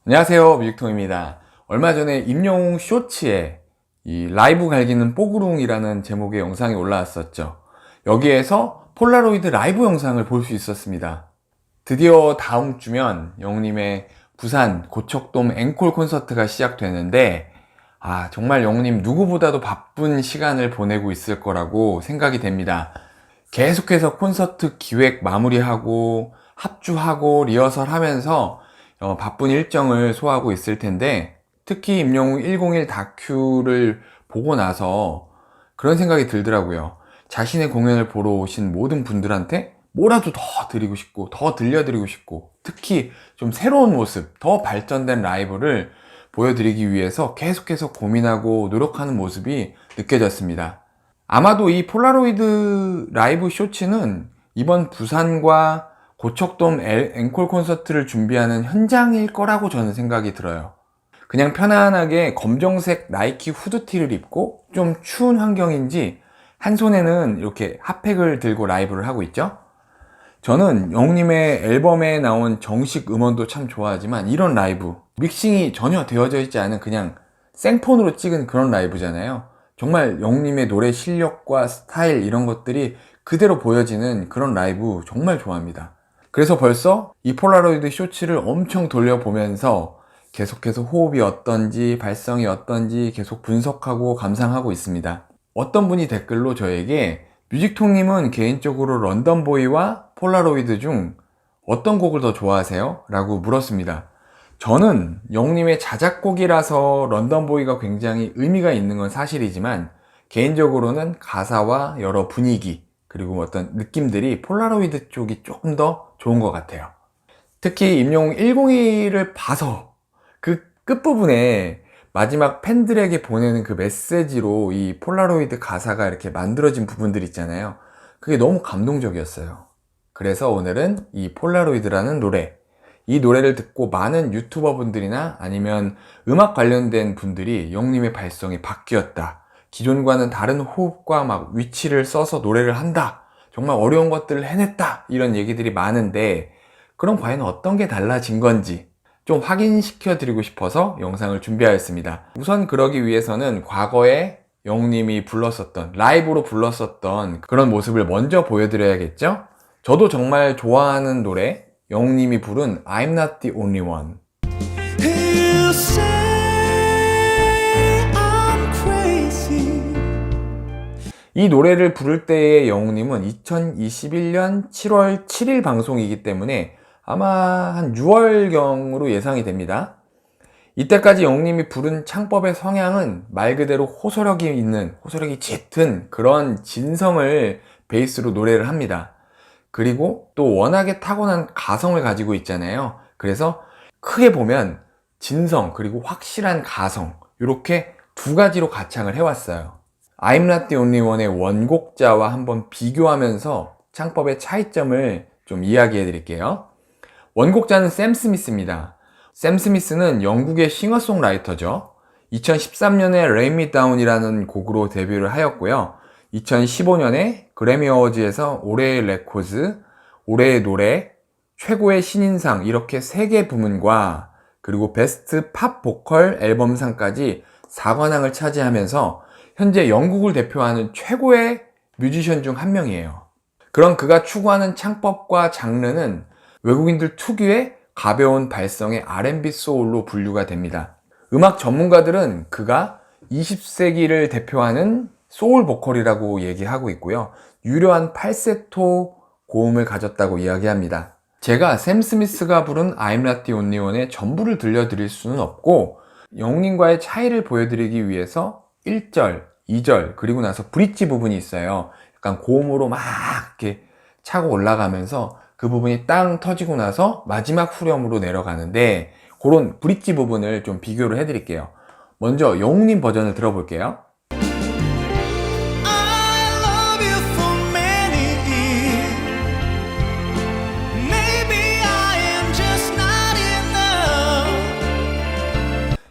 안녕하세요, 뮤직통입니다. 얼마 전에 임영웅 쇼츠에 이 라이브 갈기는 뽀구룽이라는 제목의 영상이 올라왔었죠. 여기에서 폴라로이드 라이브 영상을 볼 수 있었습니다. 드디어 다음 주면 영웅님의 부산 고척돔 앵콜 콘서트가 시작되는데 정말 영웅님 누구보다도 바쁜 시간을 보내고 있을 거라고 생각이 됩니다. 계속해서 콘서트 기획 마무리하고 합주하고 리허설 하면서 바쁜 일정을 소화하고 있을 텐데, 특히 임영웅 101 다큐를 보고 나서 그런 생각이 들더라고요. 자신의 공연을 보러 오신 모든 분들한테 뭐라도 더 드리고 싶고 더 들려드리고 싶고, 특히 좀 새로운 모습, 더 발전된 라이브를 보여드리기 위해서 계속해서 고민하고 노력하는 모습이 느껴졌습니다. 아마도 이 폴라로이드 라이브 쇼츠는 이번 부산과 고척돔 앵콜 콘서트를 준비하는 현장일 거라고 저는 생각이 들어요. 그냥 편안하게 검정색 나이키 후드티를 입고 좀 추운 환경인지 한 손에는 이렇게 핫팩을 들고 라이브를 하고 있죠. 저는 영웅님의 앨범에 나온 정식 음원도 참 좋아하지만, 이런 라이브, 믹싱이 전혀 되어져 있지 않은 그냥 생폰으로 찍은 그런 라이브잖아요. 정말 영웅님의 노래 실력과 스타일, 이런 것들이 그대로 보여지는 그런 라이브 정말 좋아합니다. 그래서 벌써 이 폴라로이드 쇼츠를 엄청 돌려보면서 계속해서 호흡이 어떤지, 발성이 어떤지 계속 분석하고 감상하고 있습니다. 어떤 분이 댓글로 저에게 뮤직통님은 개인적으로 런던보이와 폴라로이드 중 어떤 곡을 더 좋아하세요? 라고 물었습니다. 저는 영웅님의 자작곡이라서 런던보이가 굉장히 의미가 있는 건 사실이지만, 개인적으로는 가사와 여러 분위기, 그리고 어떤 느낌들이 폴라로이드 쪽이 조금 더 좋은 것 같아요. 특히 임영웅 101을 봐서 그 끝부분에 마지막 팬들에게 보내는 그 메시지로 이 폴라로이드 가사가 이렇게 만들어진 부분들 있잖아요. 그게 너무 감동적이었어요. 그래서 오늘은 이 폴라로이드라는 노래, 이 노래를 듣고 많은 유튜버 분들이나 아니면 음악 관련된 분들이 영웅님의 발성이 바뀌었다, 기존과는 다른 호흡과 막 위치를 써서 노래를 한다, 정말 어려운 것들을 해냈다, 이런 얘기들이 많은데, 그럼 과연 어떤 게 달라진 건지 좀 확인시켜 드리고 싶어서 영상을 준비하였습니다. 우선 그러기 위해서는 과거에 영웅님이 불렀었던, 라이브로 불렀었던 그런 모습을 먼저 보여드려야겠죠? 저도 정말 좋아하는 노래, 영웅님이 부른 I'm not the only one. 이 노래를 부를 때의 영웅님은 2021년 7월 7일 방송이기 때문에 아마 한 6월경으로 예상이 됩니다. 이때까지 영웅님이 부른 창법의 성향은 말 그대로 호소력이 있는, 호소력이 짙은 그런 진성을 베이스로 노래를 합니다. 그리고 또 워낙에 타고난 가성을 가지고 있잖아요. 그래서 크게 보면 진성 그리고 확실한 가성, 이렇게 두 가지로 가창을 해왔어요. I'm not the only one의 원곡자와 한번 비교하면서 창법의 차이점을 좀 이야기해 드릴게요. 원곡자는 샘 스미스입니다. 샘 스미스는 영국의 싱어송라이터죠. 2013년에 Lay Me Down이라는 곡으로 데뷔를 하였고요. 2015년에 그래미 어워즈에서 올해의 레코드, 올해의 노래, 최고의 신인상, 이렇게 3개 부문과 그리고 베스트 팝 보컬 앨범상까지 4관왕을 차지하면서 현재 영국을 대표하는 최고의 뮤지션 중 한 명이에요. 그런 그가 추구하는 창법과 장르는 외국인들 특유의 가벼운 발성의 R&B 소울로 분류가 됩니다. 음악 전문가들은 그가 20세기를 대표하는 소울 보컬이라고 얘기하고 있고요. 유려한 팔세토 고음을 가졌다고 이야기합니다. 제가 샘 스미스가 부른 I'm not the only one의 전부를 들려드릴 수는 없고, 영웅님과의 차이를 보여드리기 위해서 1절, 2절, 그리고 나서 브릿지 부분이 있어요. 약간 고음으로 막 이렇게 차고 올라가면서 그 부분이 땅 터지고 나서 마지막 후렴으로 내려가는데, 그런 브릿지 부분을 좀 비교를 해드릴게요. 먼저 영웅님 버전을 들어볼게요.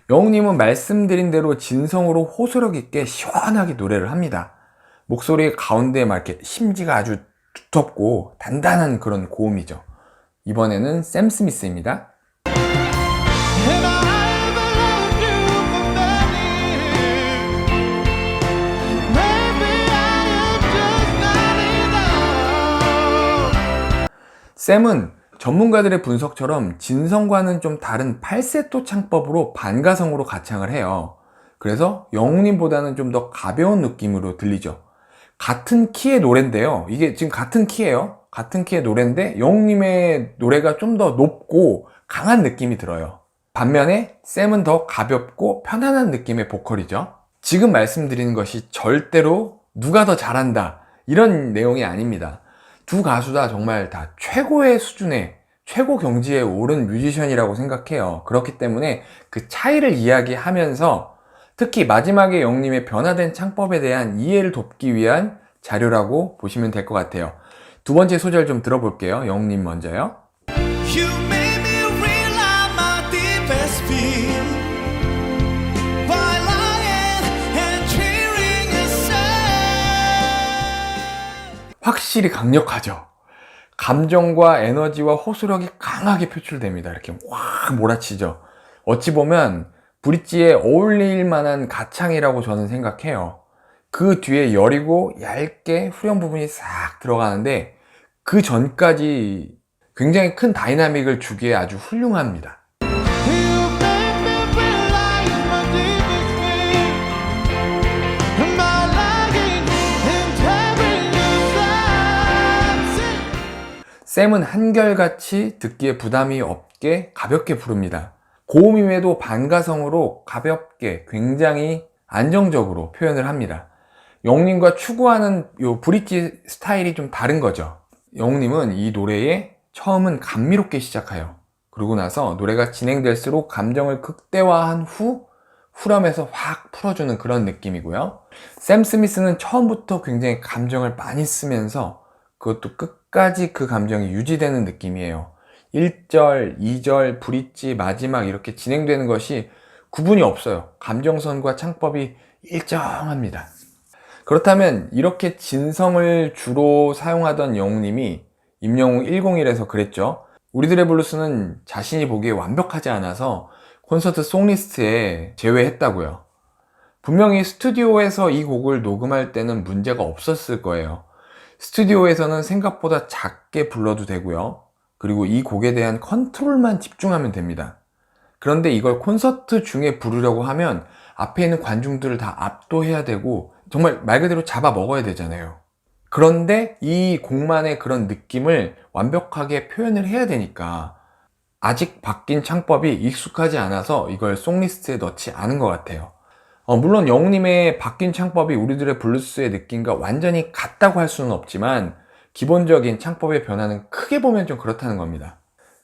영웅님은 말씀드린 대로 진성으로 호소력 있게 시원하게 노래를 합니다. 목소리 가운데 막 이렇게 심지가 아주 두텁고 단단한 그런 고음이죠. 이번에는 샘 스미스입니다. 쌤은 전문가들의 분석처럼 진성과는 좀 다른 팔세토 창법으로 반가성으로 가창을 해요. 그래서 영웅님보다는 좀 더 가벼운 느낌으로 들리죠. 같은 키의 노래인데요. 이게 지금 같은 키예요. 같은 키의 노래인데 영웅님의 노래가 좀 더 높고 강한 느낌이 들어요. 반면에 샘은 더 가볍고 편안한 느낌의 보컬이죠. 지금 말씀드리는 것이 절대로 누가 더 잘한다 이런 내용이 아닙니다. 두 가수 다 정말 다 최고의 수준의 최고 경지에 오른 뮤지션이라고 생각해요. 그렇기 때문에 그 차이를 이야기하면서 특히 마지막에 영웅님의 변화된 창법에 대한 이해를 돕기 위한 자료라고 보시면 될 것 같아요. 두 번째 소절 좀 들어볼게요. 영웅님 먼저요. You made me realize my deepest fear by lying and cheering aside. 확실히 강력하죠. 감정과 에너지와 호소력이 강하게 표출됩니다. 이렇게 확 몰아치죠. 어찌 보면 브릿지에 어울릴 만한 가창이라고 저는 생각해요. 그 뒤에 여리고 얇게 후렴 부분이 싹 들어가는데 그 전까지 굉장히 큰 다이나믹을 주기에 아주 훌륭합니다. You made me realize my deepest fear by lying and tearing aside. 샘은 한결같이 듣기에 부담이 없게 가볍게 부릅니다. 고음임에도 반가성으로 가볍게 굉장히 안정적으로 표현을 합니다. 영웅님과 추구하는 요 브릿지 스타일이 좀 다른 거죠. 영웅님은 이 노래에 처음은 감미롭게 시작해요. 그러고 나서 노래가 진행될수록 감정을 극대화한 후 후렴에서 확 풀어주는 그런 느낌이고요. 샘 스미스는 처음부터 굉장히 감정을 많이 쓰면서 그것도 끝까지 그 감정이 유지되는 느낌이에요. 1절, 2절, 브릿지, 마지막 이렇게 진행되는 것이 구분이 없어요. 감정선과 창법이 일정합니다. 그렇다면 이렇게 진성을 주로 사용하던 영웅님이 임영웅 101에서 그랬죠. 우리들의 블루스는 자신이 보기에 완벽하지 않아서 콘서트 송리스트에 제외했다고요. 분명히 스튜디오에서 이 곡을 녹음할 때는 문제가 없었을 거예요. 스튜디오에서는 생각보다 작게 불러도 되고요. 그리고 이 곡에 대한 컨트롤만 집중하면 됩니다. 그런데 이걸 콘서트 중에 부르려고 하면 앞에 있는 관중들을 다 압도해야 되고 정말 말 그대로 잡아 먹어야 되잖아요. 그런데 이 곡만의 그런 느낌을 완벽하게 표현을 해야 되니까 아직 바뀐 창법이 익숙하지 않아서 이걸 송리스트에 넣지 않은 것 같아요. 물론 영웅님의 바뀐 창법이 우리들의 블루스의 느낌과 완전히 같다고 할 수는 없지만 기본적인 창법의 변화는 크게 보면 좀 그렇다는 겁니다.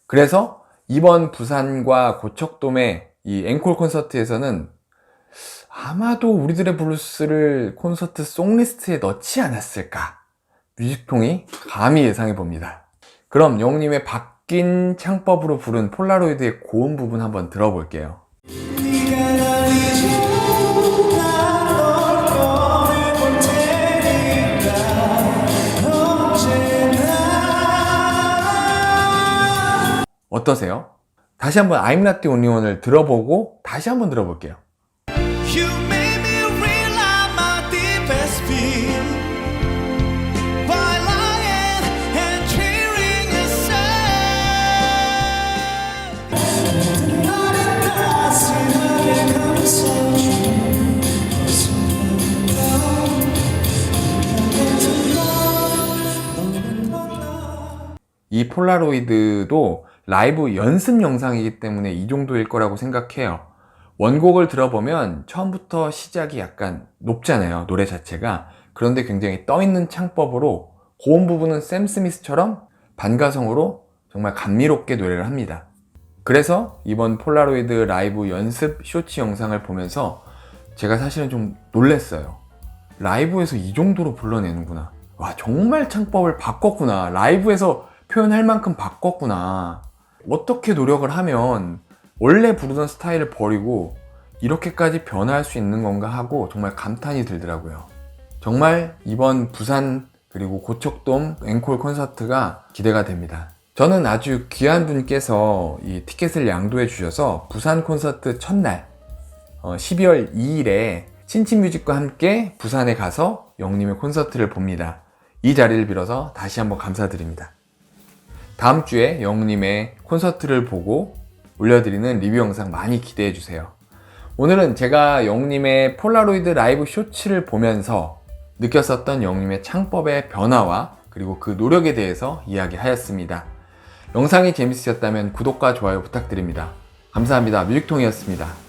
그래서 이번 부산과 고척돔의 이 앵콜 콘서트에서는 아마도 우리들의 블루스를 콘서트 송리스트에 넣지 않았을까 뮤직통이 감히 예상해 봅니다. 그럼 영웅님의 바뀐 창법으로 부른 폴라로이드의 고음 부분 한번 들어볼게요. 네가 날 잊어도 난널 꺼내볼 테니까 언제나. 어떠세요? 다시 한번 I'm Not The Only One을 들어보고 다시 한번 들어볼게요. You made me realize my deepest fear by lying and cheering aside. 너를 따스하게 감싸줘. 이 폴라로이드도 라이브 연습 영상이기 때문에 이 정도일 거라고 생각해요. 원곡을 들어보면 처음부터 시작이 약간 높잖아요, 노래 자체가. 그런데 굉장히 떠있는 창법으로 고음 부분은 샘 스미스처럼 반가성으로 정말 감미롭게 노래를 합니다. 그래서 이번 폴라로이드 라이브 연습 쇼츠 영상을 보면서 제가 사실은 좀 놀랬어요. 라이브에서 이 정도로 불러내는구나. 와, 정말 창법을 바꿨구나. 라이브에서 표현할 만큼 바꿨구나. 어떻게 노력을 하면 원래 부르던 스타일을 버리고 이렇게까지 변화할 수 있는 건가 하고 정말 감탄이 들더라고요. 정말 이번 부산 그리고 고척돔 앵콜 콘서트가 기대가 됩니다. 저는 아주 귀한 분께서 이 티켓을 양도해 주셔서 부산 콘서트 첫날 12월 2일에 친친뮤직과 함께 부산에 가서 영웅님의 콘서트를 봅니다. 이 자리를 빌어서 다시 한번 감사드립니다. 다음 주에 영웅님의 콘서트를 보고 올려드리는 리뷰 영상 많이 기대해주세요. 오늘은 제가 영웅님의 폴라로이드 라이브 쇼츠를 보면서 느꼈었던 영웅님의 창법의 변화와 그리고 그 노력에 대해서 이야기하였습니다. 영상이 재밌으셨다면 구독과 좋아요 부탁드립니다. 감사합니다. 뮤직통이었습니다.